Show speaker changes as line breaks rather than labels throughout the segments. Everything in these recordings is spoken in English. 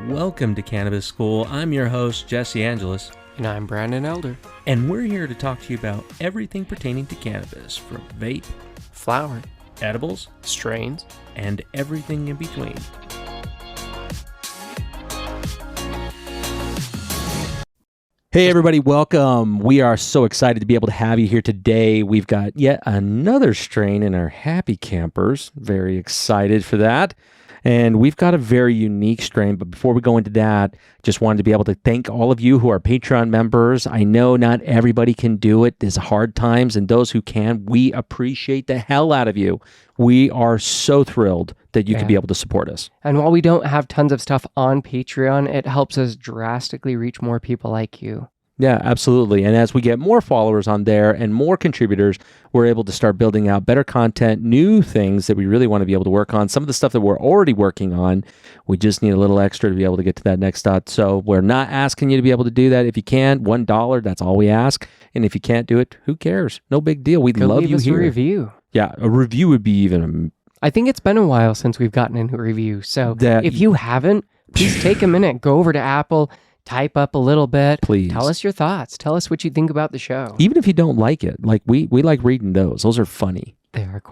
Welcome to Cannabis School. I'm your host, Jesse Angeles.
And I'm Brandon Elder.
And we're here to talk to you about everything pertaining to cannabis, from vape,
Flower,
edibles,
strains,
and everything in between.
Hey everybody, welcome. We are so excited to be able to have you here today. We've got yet another strain in our Happy Campers. Very excited for that. And we've got a very unique strain, but before we go into that, just wanted to be able to thank all of you who are Patreon members. I know not everybody can do it. There's hard times, and those who can, we appreciate the hell out of you. We are so thrilled that you can be able to support us.
And while we don't have tons of stuff on Patreon, it helps us drastically reach more people like you.
Yeah, absolutely. And as we get more followers on there and more contributors, we're able to start building out better content, new things that we really want to be able to work on. Some of the stuff that we're already working on, we just need a little extra to be able to get to that next dot. So we're not asking you to be able to do that. If you can, $1, that's all we ask. And if you can't do it, who cares? No big deal. We love you here.
A review.
Yeah, a review would be even...
I think it's been a while since we've gotten a review. So if you haven't, please take a minute, go over to Apple, type up a little bit.
Please.
Tell us your thoughts. Tell us what you think about the show.
Even if you don't like it, like we like reading those. Those are funny.
They are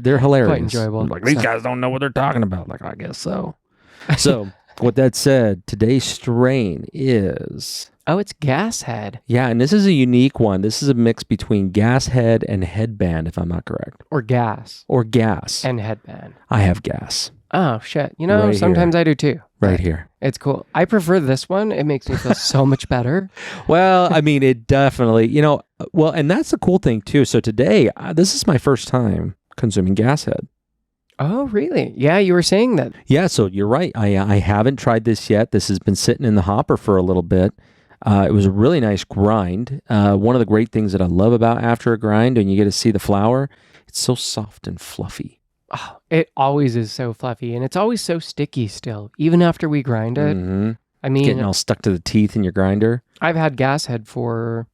they're hilarious.
Quite enjoyable.
Like, these guys don't know what they're talking about. Like, I guess so. So, with that said, today's strain is...
Oh, it's Gas Head.
Yeah, and this is a unique one. This is a mix between Gas Head and Headband, if I'm not correct.
Or Gas.
Or Gas.
And Headband.
I have Gas.
Oh, shit. You know,
Right
sometimes
here.
I do too.
Right here.
It's cool. I prefer this one. It makes me feel so much better.
Well, I mean, it definitely, well, and that's the cool thing too. So today, this is my first time consuming Gas Head.
Oh, really? Yeah, you were saying that.
Yeah, so you're right. I haven't tried this yet. This has been sitting in the hopper for a little bit. It was a really nice grind. One of the great things that I love about after a grind, and you get to see the flower, it's so soft and fluffy.
Oh, it always is so fluffy, and it's always so sticky still, even after we grind it.
Mm-hmm.
I mean,
Getting all stuck to the teeth in your grinder.
I've had Gas Head for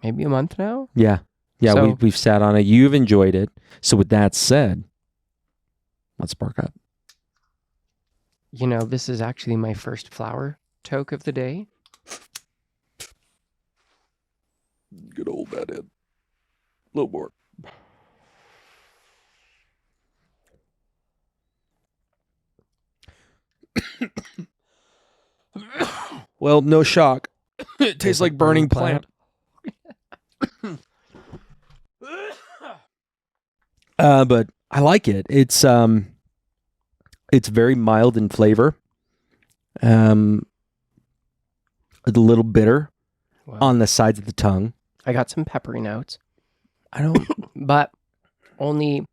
maybe a month now.
Yeah. Yeah,
So-
we've sat on it. You've enjoyed it. So with that said, let's spark up.
You know, this is actually my first flower toke of the day.
Good old that in. A little more. Well, no shock. It tastes like burning plant. But I like it. It's very mild in flavor. A little bitter
Wow.
on the sides of the tongue.
I got some peppery notes,
I don't.
but only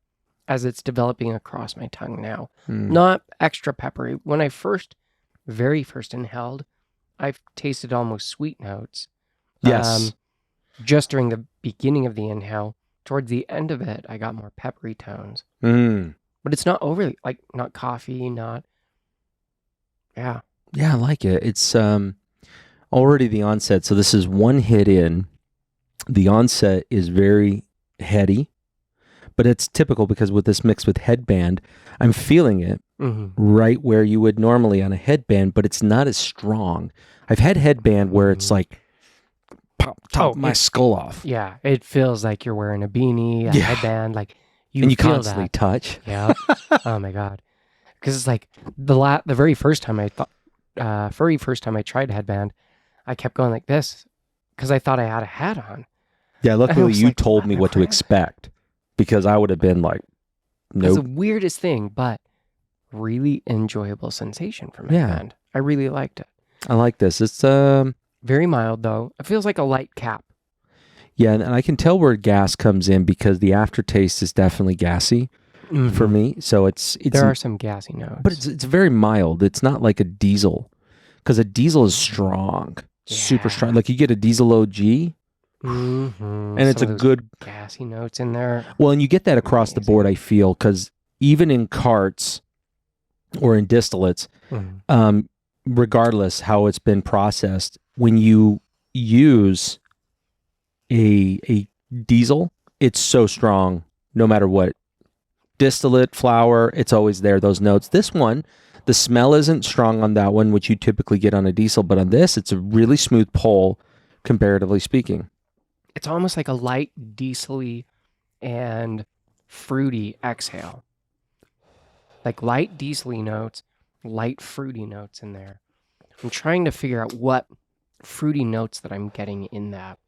as it's developing across my tongue now.
Hmm.
Not extra peppery. When I very first inhaled, I've tasted almost sweet notes.
Yes.
Just during the beginning of the inhale. Towards the end of it, I got more peppery tones.
Mm.
But it's not overly, not coffee, not... Yeah.
Yeah, I like it. It's already the onset. So this is one hit in. The onset is very heady, but it's typical because with this mix with Headband, I'm feeling it
Mm-hmm.
right where you would normally on a Headband, but it's not as strong. I've had Headband where it's like top my skull off.
Yeah, it feels like you're wearing a beanie, a headband, like
and you
feel
constantly
that.
touch.
Yeah. Oh my god. Because it's like the very first time I tried Headband, I kept going like this because I thought I had a hat on.
Yeah, luckily
was
you
like,
told me what to
crap.
expect because I would have been like,
It's the
nope.
weirdest thing, but really enjoyable sensation from
Yeah.
Headband. I really liked it.
I like this. It's
Very mild though. It feels like a light cap.
yeah, and I can tell where gas comes in because the aftertaste is definitely gassy for me. So it's
There are some gassy notes.
but it's very mild. It's not like a diesel because a diesel is strong, super
Yeah.
strong. Like you get a diesel OG,
and
and it's a good.
gassy notes in there.
Well, and you get that across the board. I feel because even in carts or in distillates, regardless how it's been processed, when you use a diesel, it's so strong no matter what. Distillate, flower, it's always there, those notes. This one, The smell isn't strong on that one, which you typically get on a diesel, but on this, it's a really smooth pull, comparatively speaking.
It's almost like a light diesel-y and fruity exhale. Like light diesel-y notes, light fruity notes in there. I'm trying to figure out what fruity notes that I'm getting in that,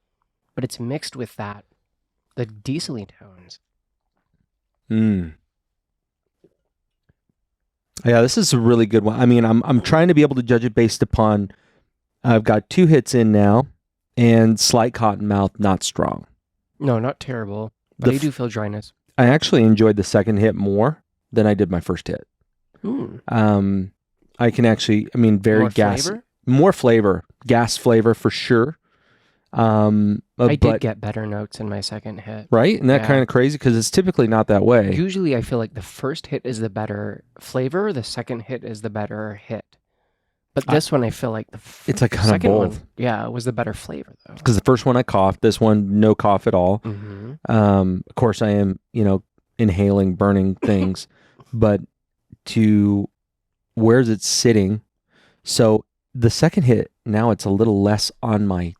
but it's mixed with that, the diesel-y tones.
Yeah, this is a really good one. I mean, I'm trying to be able to judge it based upon, I've got 2 hits in now, and slight cotton mouth, not strong.
No, not terrible, but I do feel dryness.
I actually enjoyed the second hit more than I did my first hit. I can actually, I mean, very more flavor, gas flavor for sure.
I did get better notes in my second hit.
Right? Isn't that kind of crazy? Because it's typically not that way.
Usually I feel like the first hit is the better flavor, the second hit is the better hit. But this one I feel like
it's like kind of
second
both.
One, was the better flavor though.
Because the first one I coughed, this one no cough at all. Of course I am, inhaling, burning things, but to where's it sitting? So the second hit, now it's a little less on my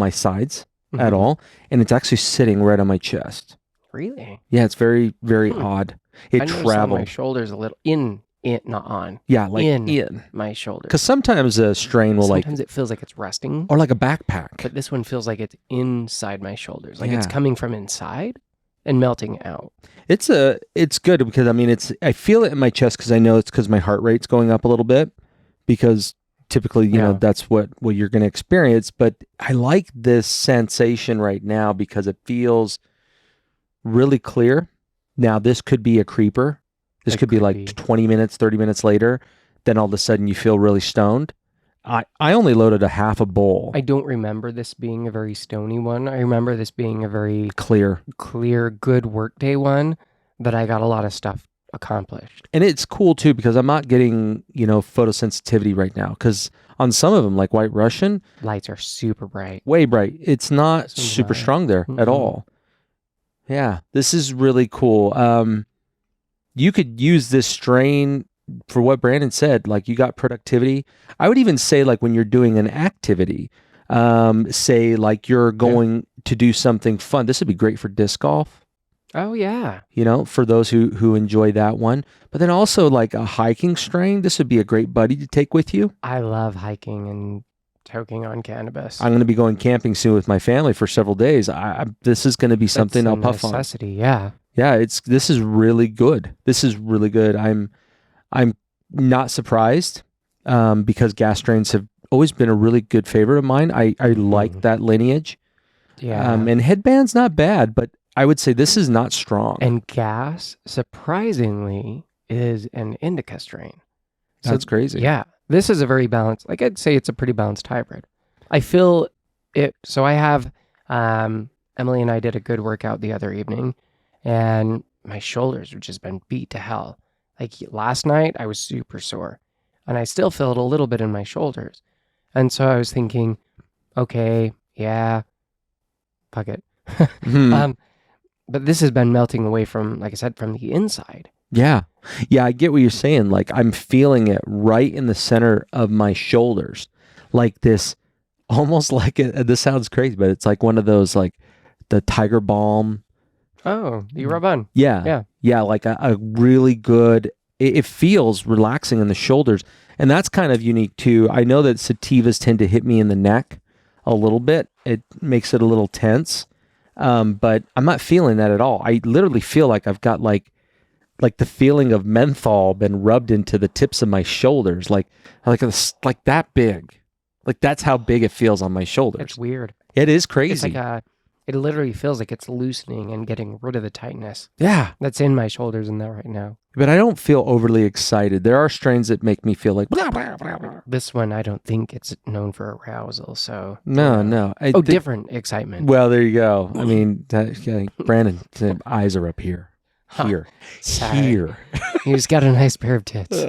sides at all, and it's actually sitting right on my chest.
Really?
Yeah, it's very, very odd. It traveled.
My shoulders a little in, not on.
Yeah, like in
my shoulders.
Because sometimes a strain will
sometimes it feels like it's resting,
or like a backpack.
But this one feels like it's inside my shoulders, like it's coming from inside and melting out. It's
good because I feel it in my chest because I know it's because my heart rate's going up a little bit because typically, you know, that's what you're going to experience. But I like this sensation right now because it feels really clear. Now, this could be a creeper. This could be like 20 minutes, 30 minutes later. Then all of a sudden you feel really stoned. I only loaded a half a bowl.
I don't remember this being a very stony one. I remember this being a very
clear,
good workday one that I got a lot of stuff accomplished.
And it's cool too because I'm not getting, photosensitivity right now because on some of them, like White Russian,
lights are super bright.
Way bright. It's not super strong there at all. Yeah, this is really cool. You could use this strain for what Brandon said, like you got productivity. I would even say like when you're doing an activity, say like you're going to do something fun. This would be great for disc golf.
Oh yeah.
For those who enjoy that one. But then also like a hiking strain, this would be a great buddy to take with you.
I love hiking and toking on cannabis.
I'm going to be going camping soon with my family for several days. This is going to be something I'll puff on.
Yeah.
Yeah, this is really good. This is really good. I'm not surprised because gas strains have always been a really good favorite of mine. I like that lineage.
Yeah.
And headband's not bad, but I would say this is not strong.
And gas, surprisingly, is an indica strain.
That's crazy.
Yeah. This is a very balanced, like I'd say it's a pretty balanced hybrid. I feel it, so I have, Emily and I did a good workout the other evening and my shoulders have just been beat to hell. Like last night I was super sore and I still feel it a little bit in my shoulders. And so I was thinking, okay, yeah, fuck it. But this has been melting away from, like I said, from the inside.
Yeah. Yeah, I get what you're saying. Like I'm feeling it right in the center of my shoulders. Like this, almost like, this sounds crazy, but it's like one of those, like the Tiger Balm.
Oh, you rub on.
Yeah. Yeah. Yeah, like a really good, it feels relaxing in the shoulders. And that's kind of unique too. I know that sativas tend to hit me in the neck a little bit. It makes it a little tense. But I'm not feeling that at all. I literally feel like I've got like the feeling of menthol been rubbed into the tips of my shoulders, like that big. Like that's how big it feels on my shoulders.
It's weird.
It is crazy.
It's like it literally feels like it's loosening and getting rid of the tightness.
Yeah.
That's in my shoulders in there right now.
But I don't feel overly excited. There are strains that make me feel like blah, blah, blah, blah.
This one, I don't think it's known for arousal. So
no.
Different excitement.
Well, there you go. I mean, Brandon's eyes are up here. Here. Here.
He's got a nice pair of tits.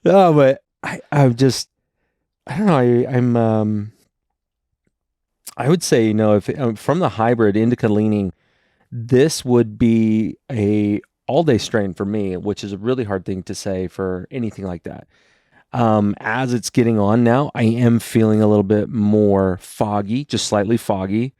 No, but I'm just, I don't know. I would say, if from the hybrid indica leaning, this would be a all day strain for me, which is a really hard thing to say for anything like that. As it's getting on now, I am feeling a little bit more foggy, just slightly foggy,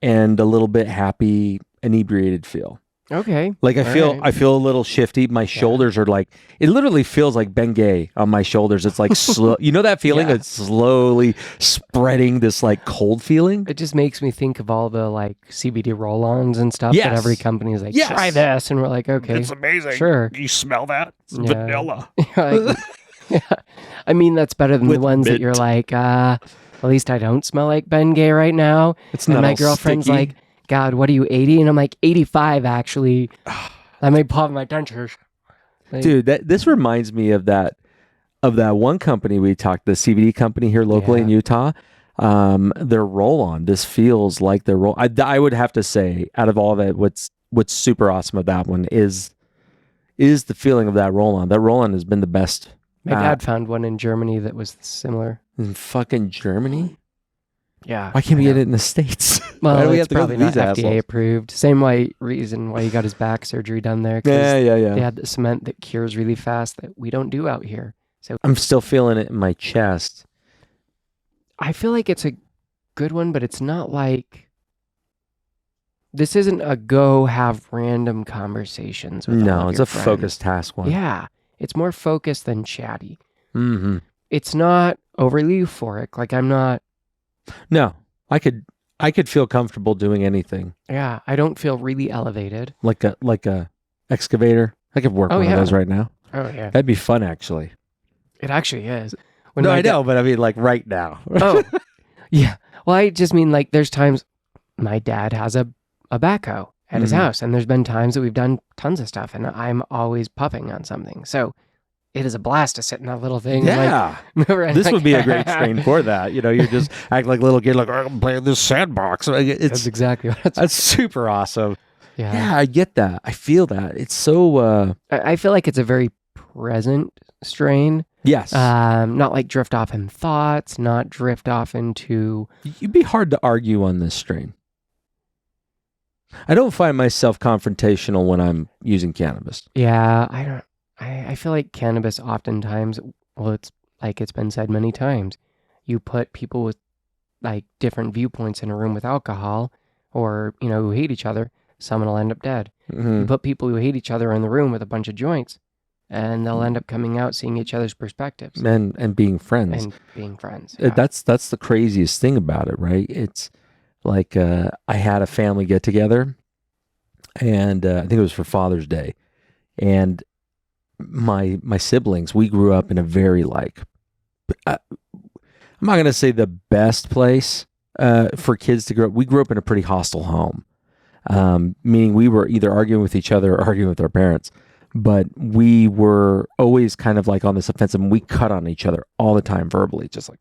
and a little bit happy, inebriated feel.
Okay.
Like I
All right.
feel a little shifty. My shoulders are like, it literally feels like Bengay on my shoulders. It's like slow. You know that feeling?
Yeah.
It's slowly spreading this like cold feeling.
It just makes me think of all the like CBD roll-ons and stuff that
Yes.
every company is like,
Yes.
try this, and we're like, okay,
amazing.
sure.
You smell that? It's
Yeah.
vanilla.
Like, yeah. I mean, that's better than
With
the ones that you're
mint.
like, at least I don't smell like Bengay right now.
It's
And
not
my
all
girlfriend's
sticky.
like, God, what are you, 80? And I'm like, 85, actually. I may pop my dentures. Like,
Dude, this reminds me of that one company we talked, the CBD company here locally in Utah. Their roll-on. This feels like their roll. I would have to say, out of all that, what's super awesome of that one is the feeling of that roll-on. That roll-on has been the best.
my dad found one in Germany that was similar.
In fucking Germany.
Yeah.
Why can't we
I
get
know.
it in the States?
Well,
Why do we
it's
have to go
probably
to
not
these
FDA
assholes?
approved. Same reason why he got his back surgery done there. 'Cause
Yeah.
they had the cement that cures really fast that we don't do out here. So
I'm still feeling it in my chest.
I feel like it's a good one, but it's not like this isn't a go have random conversations with all
No,
of
it's
your
a
friends.
focused task one.
Yeah, it's more focused than chatty.
Mm-hmm.
It's not overly euphoric. Like I'm not.
No, I could feel comfortable doing anything.
Yeah, I don't feel really elevated.
Like a excavator. I could work
Oh,
one
yeah.
of those right now.
Oh yeah,
That'd be fun, actually.
it actually is. When
No,
my
I
da-
know, but I mean, like right now.
Oh, yeah. Well, I just mean like there's times my dad has a backhoe at his
Mhm.
house, and there's been times that we've done tons of stuff, and I'm always puffing on something. So it is a blast to sit in that little thing. and,
Yeah,
like,
this would be a great strain for that. You know, you just act like a little kid, like I'm playing this sandbox. Like,
That's
It's
exactly what it's.
that's super awesome.
Yeah.
Yeah, I get that. I feel that. It's so.
I feel like it's a very present strain.
Yes,
Not like drift off in thoughts, not drift off into.
you'd be hard to argue on this strain. I don't find myself confrontational when I'm using cannabis.
Yeah, I don't. I feel like cannabis oftentimes, well, it's like it's been said many times, you put people with like different viewpoints in a room with alcohol or, who hate each other, someone will end up dead.
Mhm.
You put people who hate each other in the room with a bunch of joints and they'll end up coming out seeing each other's perspectives
And being friends.
and being friends. Yeah.
That's the craziest thing about it, right? It's like I had a family get together, and I think it was for Father's Day, and my siblings, we grew up in a very like I'm not gonna say the best place for kids to grow up. We grew up in a pretty hostile home, meaning we were either arguing with each other or arguing with our parents. But we were always kind of like on this offensive, and we cut on each other all the time verbally, just like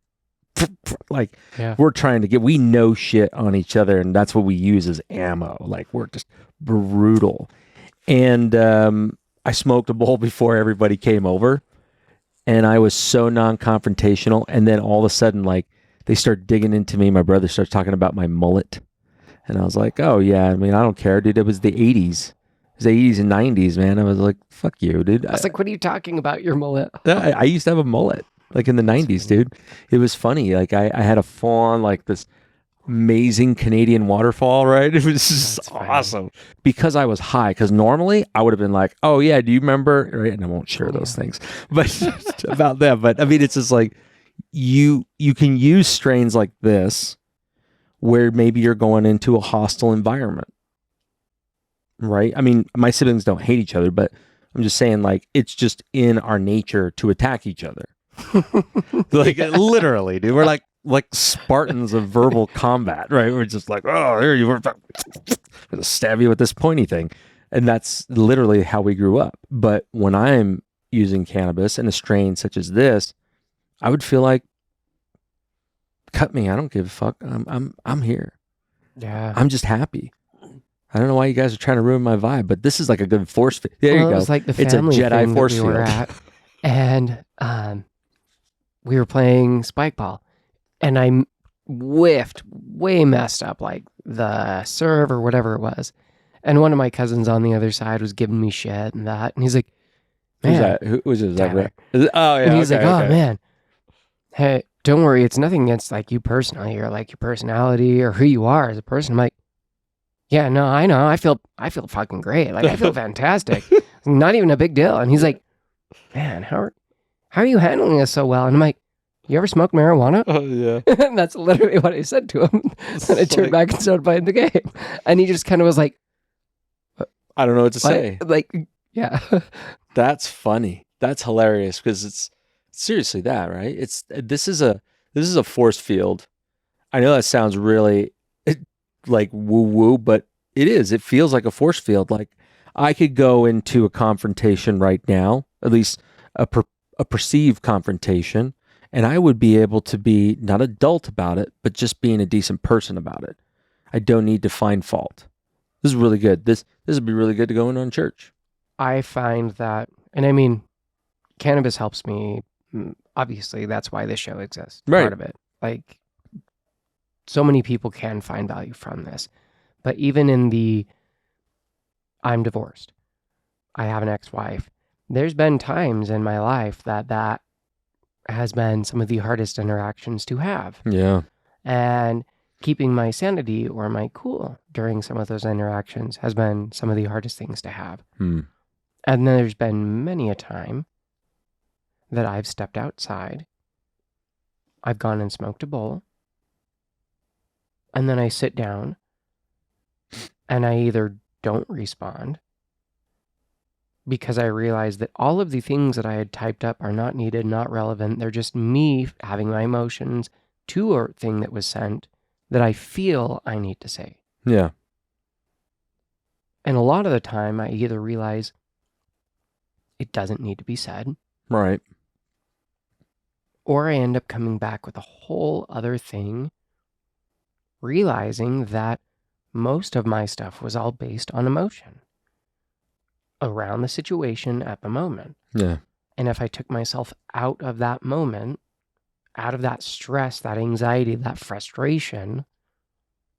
Yeah.
we're trying to we know shit on each other, and that's what we use as ammo. Like we're just brutal. And I smoked a bowl before everybody came over, and I was so non-confrontational. And then all of a sudden, like they start digging into me. My brother starts talking about my mullet, and I was like, "Oh yeah, I mean, I don't care, dude. It was the '80s." It was the 80s and 90s, man. I was like, fuck you, dude.
I was like, what are you talking about, your mullet?
I used to have a mullet, like in the 90s, dude. It was funny. Like I had a fawn, like this amazing Canadian waterfall, right? It was just
That's funny.
awesome. Because I was high, because normally I would have been like, oh yeah, do you remember? Right? And I won't share those things, but about them. But I mean, it's just like, you can use strains like this where maybe you're going into a hostile environment. Right? I mean, my siblings don't hate each other, but I'm just saying, like, it's just in our nature to attack each other. Like, literally, dude. We're like Spartans of verbal combat, right? We're just like, oh, here you are. I'm gonna stab you with this pointy thing. And that's literally how we grew up. But when I'm using cannabis in a strain such as this, I would feel like, cut me. I don't give a fuck. I'm here.
Yeah.
I'm just happy. I don't know why you guys are trying to ruin my vibe, but this is like a good force field. There you
It
go.
was like the
It's a
family
Jedi
thing
force
that we were
field.
at, and we were playing spike ball, and whiffed, way messed up, like the serve or whatever it was, And one of my cousins on the other side was giving me shit and that. And he's like, man.
Who's that? Who was it?
Tyler.
Oh, yeah.
And he's
okay,
like, oh,
okay.
man. Hey, don't worry. It's nothing against like you personally or like your personality or who you are as a person. I'm like, yeah, no, I know. I feel fucking great. Like I feel fantastic. Not even a big deal. And he's like, man, how are you handling this so well? And I'm like, you ever smoke marijuana?
Oh, yeah.
And that's literally what I said to him. And I turned back and started playing the game. And he just kind of was like,
I don't know what to say.
Like, yeah.
That's funny. That's hilarious because it's seriously that, right? This is a force field. I know that sounds really like woo woo, but it is. It feels like a force field. Like I could go into a confrontation right now, at least a perceived confrontation, and I would be able to be not adult about it, but just being a decent person about it. I don't need to find fault. This is really good. This would be really good to go in on church.
I find that, and I mean, cannabis helps me. Obviously, that's why this show exists.
Right.
Part of it. Like, so many people can find value from this. But even in I'm divorced. I have an ex-wife. There's been times in my life that has been some of the hardest interactions to have.
Yeah.
And keeping my sanity or my cool during some of those interactions has been some of the hardest things to have. And then there's been many a time that I've stepped outside. I've gone and smoked a bowl. And then I sit down and I either don't respond because I realize that all of the things that I had typed up are not needed, not relevant. They're just me having my emotions to a thing that was sent that I feel I need to say.
Yeah.
And a lot of the time I either realize it doesn't need to be said.
Right.
Or I end up coming back with a whole other thing, realizing that most of my stuff was all based on emotion around the situation at the moment.
Yeah.
And if I took myself out of that moment, out of that stress, that anxiety, that frustration,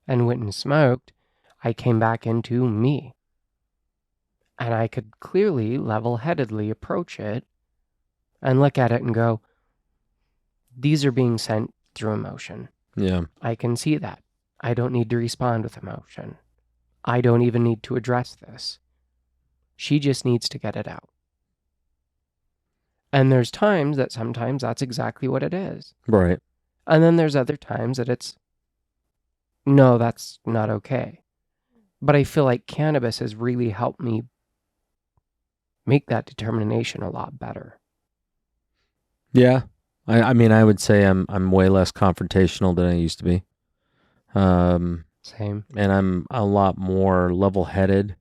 and went and smoked, I came back into me. And I could clearly, level-headedly approach it and look at it and go, these are being sent through emotion.
Yeah.
I can see that. I don't need to respond with emotion. I don't even need to address this. She just needs to get it out. And there's times that sometimes that's exactly what it is.
Right.
And then there's other times that it's, no, that's not okay. But I feel like cannabis has really helped me make that determination a lot better.
Yeah. I mean, I would say I'm way less confrontational than I used to be.
Same.
And I'm a lot more level-headed.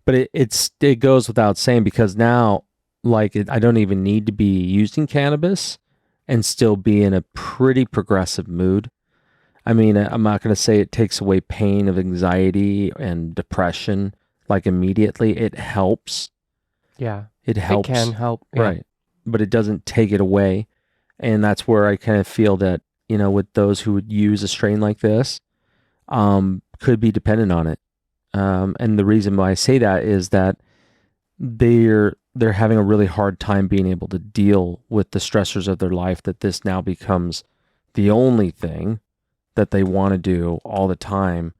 But it goes without saying because now, like, I don't even need to be using cannabis and still be in a pretty progressive mood. I mean, I'm not going to say it takes away pain of anxiety and depression, like, immediately. It helps.
Yeah.
It helps.
It can help. Yeah.
Right. But it doesn't take it away. And that's where I kind of feel that, you know, with those who would use a strain like this, could be dependent on it. And the reason why I say that is that they're having a really hard time being able to deal with the stressors of their life, that this now becomes the only thing that they want to do all the time,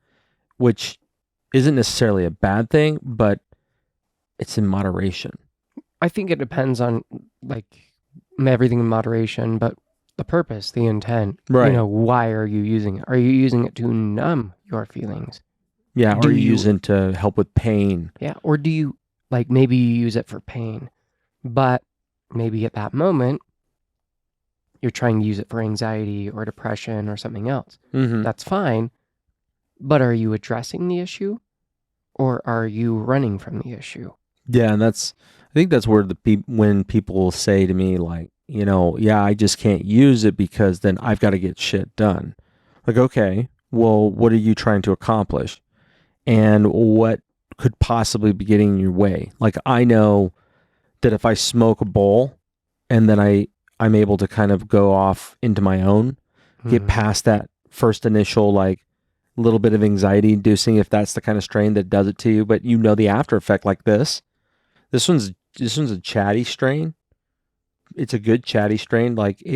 which isn't necessarily a bad thing, but it's in moderation.
I think it depends on, like, everything in moderation, but the purpose, the intent.
Right.
You know, why are you using it? Are you using it to numb your feelings?
Yeah.
Do
Or you
you-
use it to help with pain.
Yeah. Or do you, like, maybe you use it for pain, but maybe at that moment, you're trying to use it for anxiety or depression or something else.
Mm-hmm.
That's fine. But are you addressing the issue or are you running from the issue?
Yeah, and I think that's where when people will say to me, like, you know, yeah, I just can't use it because then I've got to get shit done. Like, okay, well, what are you trying to accomplish? And what could possibly be getting in your way? Like, I know that if I smoke a bowl and then I'm able to kind of go off into my own, get
Mhm.
past that first initial, like, little bit of anxiety inducing if that's the kind of strain that does it to you, but you know the after effect like this. This one's a chatty strain. It's a good chatty strain. Like
But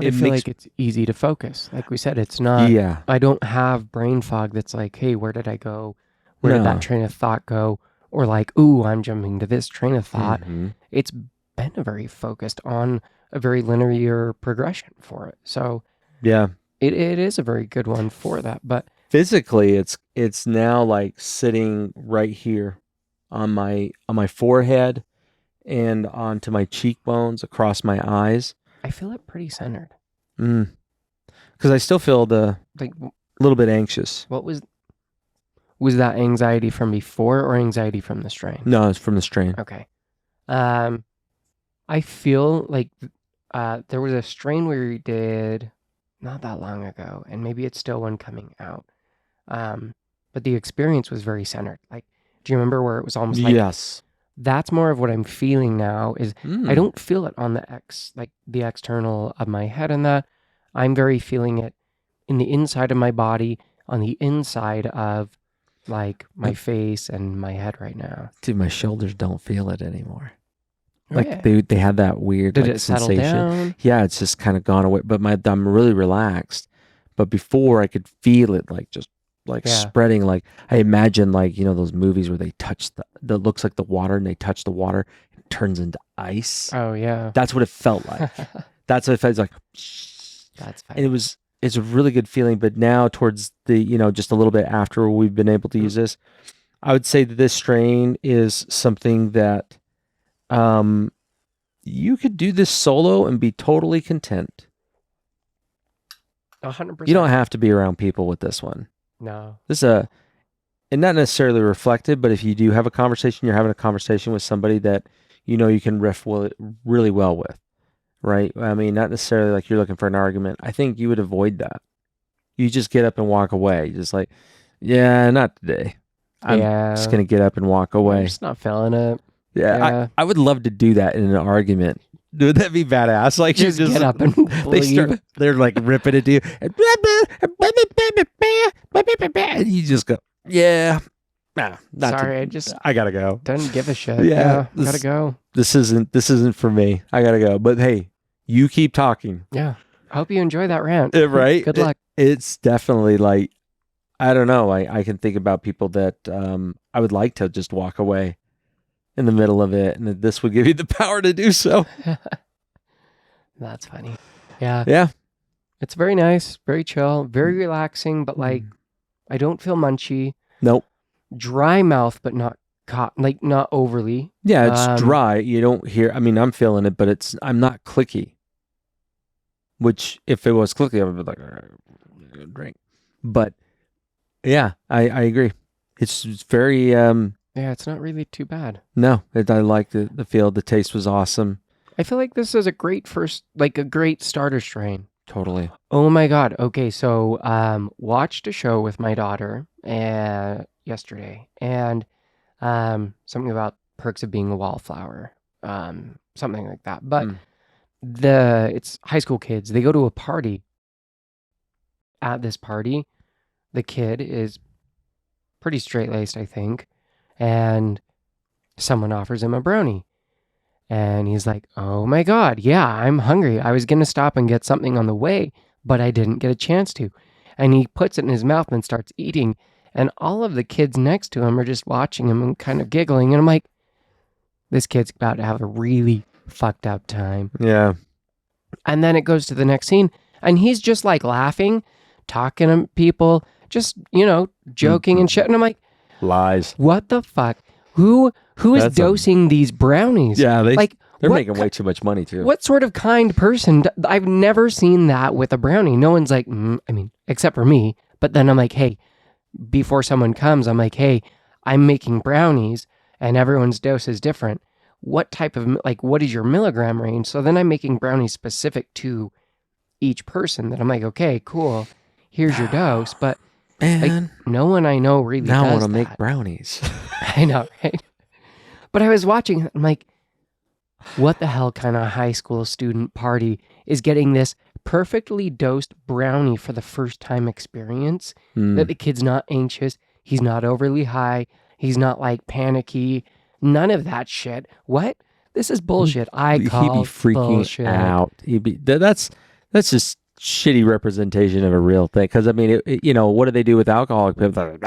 it
I feel
makes
like it's easy to focus. Like we said, it's not.
yeah.
I don't have brain fog that's like, hey, where did I go? Where did
No.
that train of thought go? Or like, ooh, I'm jumping to this train of thought.
Mhm.
It's been a very focused on a very linear progression for it. So
Yeah.
it is a very good one for that. But
Physically, it's now like sitting right here on my forehead and onto my cheekbones, across my eyes.
I feel it pretty centered.
Because I still feel a
Like,
little bit anxious.
what was that anxiety from before or anxiety from the strain?
No, it's from the strain.
Okay. I feel like there was a strain we did not that long ago, and maybe it's still one coming out. But the experience was very centered. Like, do you remember where it was almost like
Yes.
that's more of what I'm feeling now is I
Mm.
don't feel it on the external of my head and that. I'm very feeling it in the inside of my body, on the inside of like my face and my head right now.
Dude, my shoulders don't feel it anymore.
Oh,
Like
yeah.
they had that weird
Did
like,
it settle
sensation.
down?
Yeah, it's just kind of gone away. But I'm really relaxed. But before I could feel it like just like
Yeah.
spreading. Like I imagine like those movies where they touch that looks like the water and they touch the water and it turns into ice.
Oh yeah.
That's what it felt like. That's what it felt like.
That's fine.
And it's a really good feeling. But now towards the just a little bit after we've been able to use this, I would say that this strain is something that you could do this solo and be totally content.
100%.
You don't have to be around people with this one.
No.
This is and not necessarily reflective, but if you do have a conversation, you're having a conversation with somebody that you can riff really well with, right? I mean, not necessarily like you're looking for an argument. I think you would avoid that. You just get up and walk away. Just like, yeah, not today. I'm just gonna get up and walk
I'm
away.
just not feeling it.
Yeah,
Yeah.
I would love to do that in an argument. Would that be badass? Like
Just get up and
they
leave.
they're like ripping at you, and you just go, yeah. Nah, not
Sorry, I just
I gotta go.
don't give a shit.
Yeah,
Gotta go.
This isn't for me. I gotta go. But hey, you keep talking.
Yeah. I hope you enjoy that rant.
Right?
Good luck.
It's definitely like, I don't know. I can think about people that I would like to just walk away in the middle of it, and this would give you the power to do so.
That's funny. Yeah.
Yeah.
It's very nice, very chill, very relaxing, but like I don't feel munchy.
Nope.
Dry mouth, but not not overly.
Yeah, it's dry. You don't hear. I mean, I'm feeling it, but I'm not clicky. Which, if it was clicky, I would be like, drink. But yeah, I agree. It's very.
Yeah, it's not really too bad.
No, I like the feel. The taste was awesome.
I feel like this is a great a great starter strain.
Totally.
Oh my God. Okay, so watched a show with my daughter yesterday, and something about perks of being a wallflower, something like that. But it's high school kids. They go to a party. At this party, the kid is pretty straight-laced, I think, and someone offers him a brownie. And he's like, oh my God, yeah, I'm hungry. I was going to stop and get something on the way, but I didn't get a chance to. And he puts it in his mouth and starts eating. And all of the kids next to him are just watching him and kind of giggling. And I'm like, this kid's about to have a really fucked up time.
Yeah.
And then it goes to the next scene. And he's just like laughing, talking to people, just, joking and shit. And I'm like,
lies.
What the fuck? Who is
That's
dosing these brownies?
Yeah, they're
what
making way too much money too.
What sort of kind person? I've never seen that with a brownie. No one's like, except for me. But then I'm like, hey, before someone comes, I'm like, hey, I'm making brownies and everyone's dose is different. What type of, what is your milligram range? So then I'm making brownies specific to each person that I'm like, okay, cool. Here's your dose. But
Man,
no one I know really
now I
does
want to
that.
make brownies.
I know, right? But I was watching it, I'm like, what the hell kind of high school student party is getting this perfectly dosed brownie for the first time experience
Mm.
that the kid's not anxious. He's not overly high. He's not like panicky. None of that shit. What? This is bullshit. I
He'd be
call
freaking
bullshit.
out. That's just shitty representation of a real thing. Because I mean, what do they do with alcoholic people? They're like,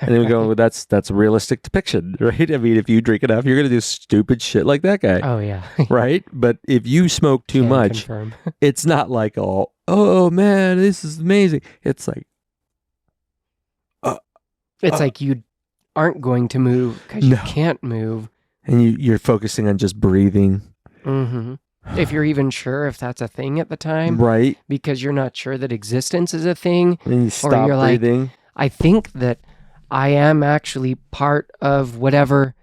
and then we go, well, that's a realistic depiction, right? I mean, if you drink enough, you're gonna do stupid shit like that guy,
Oh yeah.
right? But if you smoke too
Can
much,
confirm.
it's not like, oh man, this is amazing. It's like,
It's like you aren't going to move because you
No.
can't move.
and you're focusing on just breathing,
hmm If you're even sure if that's a thing at the time,
right?
because you're not sure that existence is a thing.
And you stop
you're like,
breathing.
I think that I am actually part of whatever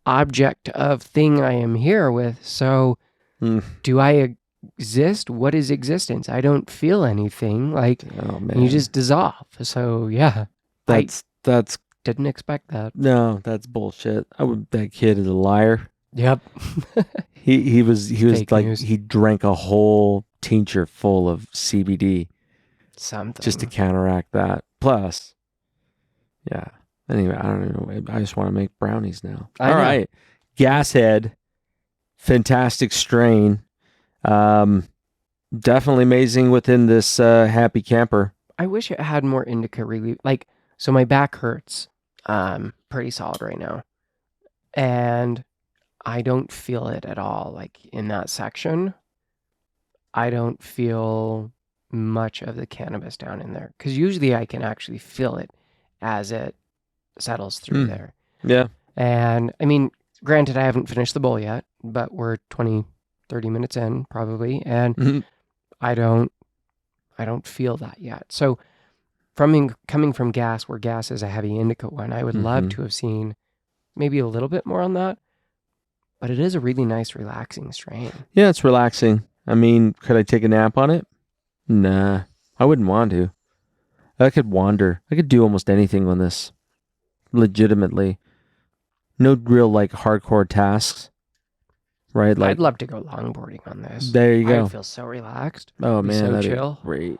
object of thing I am here with. So
Mm.
do I exist? What is existence? I don't feel anything. Like,
Oh man,
you just dissolve. So yeah,
that's
didn't expect that.
no, that's bullshit. That kid is a liar.
Yep.
He was
Fake
like
news.
he drank a whole tincture full of CBD
Something.
just to counteract that. Plus, yeah. Anyway, I don't know. I just want to make brownies now.
I
All
know.
right, Gashead, fantastic strain. Definitely amazing within this happy camper.
I wish it had more indica relief. Like, so my back hurts pretty solid right now. And I don't feel it at all. Like in that section, I don't feel much of the cannabis down in there. Because usually I can actually feel it as it settles through there.
Yeah.
And I mean, granted, I haven't finished the bowl yet, but we're 20, 30 minutes in probably. And
Mhm.
I don't feel that yet. So coming from gas, where gas is a heavy indica one, I would love
Mhm.
to have seen maybe a little bit more on that. But it is a really nice, relaxing strain.
Yeah, it's relaxing. I mean, could I take a nap on it? Nah, I wouldn't want to. I could wander. I could do almost anything on this. Legitimately. No real like hardcore tasks. Right? Like,
I'd love to go longboarding on this.
there you
I
go.
would feel so relaxed.
Oh
be
man,
so
that'd
chill.
be great.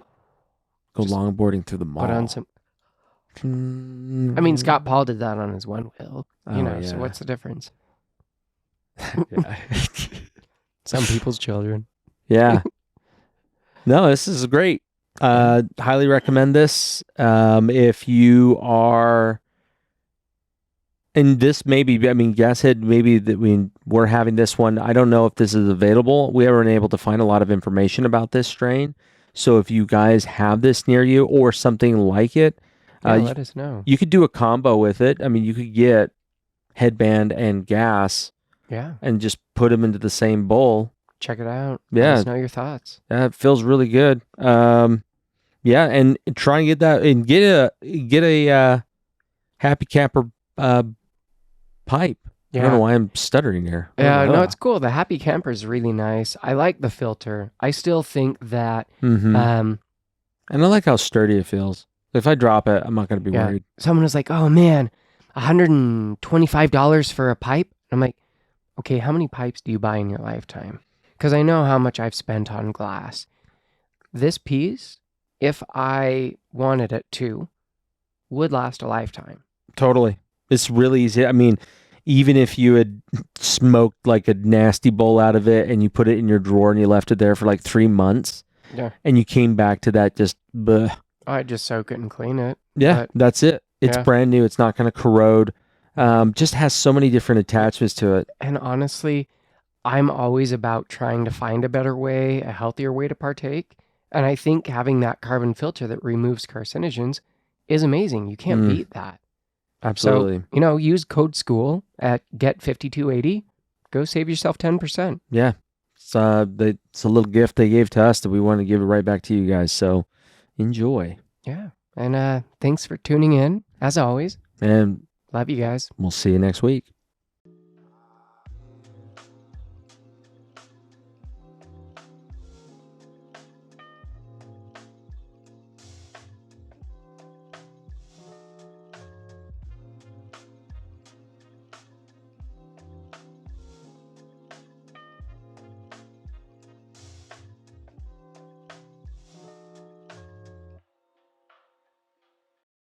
Go
Just
longboarding through the mall.
Put on some. I mean, Scott Paul did that on his one wheel.
Oh,
So
yeah.
what's the difference?
Yeah.
Some people's children.
Yeah. No, this is great. Highly recommend this. If you are, and this maybe, I mean, Gashead, maybe that we're having this one. I don't know if this is available. We haven't been able to find a lot of information about this strain. So if you guys have this near you or something like it,
Yeah, let us know.
you could do a combo with it. I mean, you could get headband and gas
Yeah,
and just put them into the same bowl.
check it out.
Yeah.
Let us know your thoughts.
That feels really good. Yeah, and try and get that and get a happy camper pipe. I don't know why I'm stuttering here.
Yeah, no, it's cool. The Happy Camper is really nice. I like the filter. I still think that,
Mm-hmm. And I like how sturdy it feels. If I drop it, I'm not going to be worried.
someone was like, oh man, $125 for a pipe. I'm like, okay, how many pipes do you buy in your lifetime? Because I know how much I've spent on glass. This piece, if I wanted it to, would last a lifetime.
Totally. It's really easy. I mean, even if you had smoked like a nasty bowl out of it and you put it in your drawer and you left it there for like 3 months
Yeah.
and you came back to that just, bleh.
I'd just soak it and clean it.
Yeah,
But-
that's it. It's
Yeah.
brand new. It's not going to corrode. Just has so many different attachments to it.
And honestly, I'm always about trying to find a better way, a healthier way to partake. And I think having that carbon filter that removes carcinogens is amazing. You can't beat that.
Absolutely.
So, use code SCHOOL at get5280. Go save yourself 10%.
Yeah. It's a little gift they gave to us that we want to give it right back to you guys. So enjoy.
Yeah. And thanks for tuning in, as always.
And
Love you guys.
we'll see you next week.